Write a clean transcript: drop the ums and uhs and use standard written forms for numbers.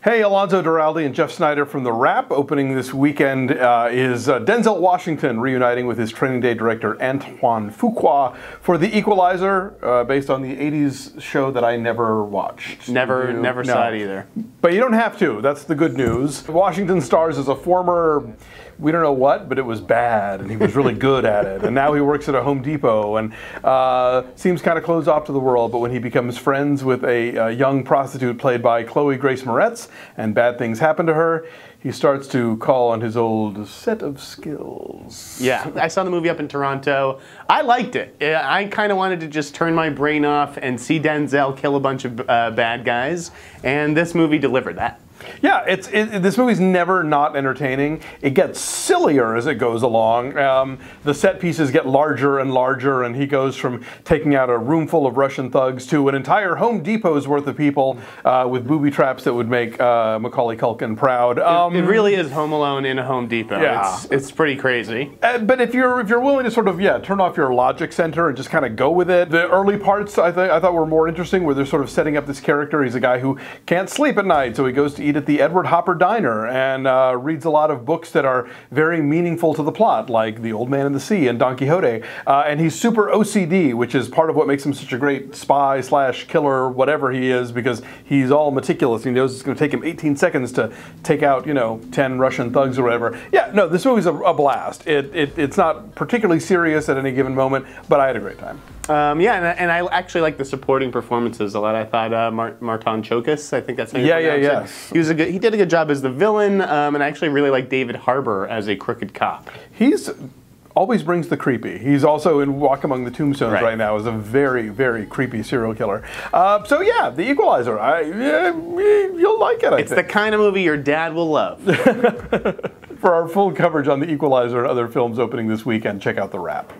Hey, Alonso Duralde and Jeff Sneider from The Wrap. Opening this weekend is Denzel Washington reuniting with his Training Day director Antoine Fuqua for The Equalizer, based on the 80s show that I never watched. Never saw it either. But you don't have to. That's the good news. Washington stars as a former, we don't know what, but it was bad, and he was really good at it. And now he works at a Home Depot and seems kind of closed off to the world. But when he becomes friends with a young prostitute played by Chloe Grace Moretz, and bad things happen to her, he starts to call on his old set of skills. Yeah, I saw the movie up in Toronto. I liked it. I kind of wanted to just turn my brain off and see Denzel kill a bunch of bad guys, and this movie delivered that. Yeah, this movie's never not entertaining. It gets sillier as it goes along. The set pieces get larger and larger, and he goes from taking out a room full of Russian thugs to an entire Home Depot's worth of people with booby traps that would make Macaulay Culkin proud. It really is Home Alone in a Home Depot. Yeah. It's pretty crazy. But if you're willing to sort of turn off your logic center and just kind of go with it, the early parts I thought were more interesting, where they're sort of setting up this character. He's a guy who can't sleep at night, so he goes to eat at the Edward Hopper Diner and reads a lot of books that are very meaningful to the plot, like The Old Man and the Sea and Don Quixote. And he's super OCD, which is part of what makes him such a great spy / killer, whatever he is, because he's all meticulous. He knows it's going to take him 18 seconds to take out, 10 Russian thugs or whatever. Yeah, no, this movie's a blast. It's not particularly serious at any given moment, but I had a great time. Yeah, and I actually like the supporting performances a lot. I thought Marton Chokas, I think that's how you pronounce it. He did a good job as the villain, and I actually really like David Harbour as a crooked cop. He's always brings the creepy. He's also in Walk Among the Tombstones right now as a very, very creepy serial killer. So yeah, The Equalizer. You'll like it, I think. It's the kind of movie your dad will love. For our full coverage on The Equalizer and other films opening this weekend, check out The Wrap.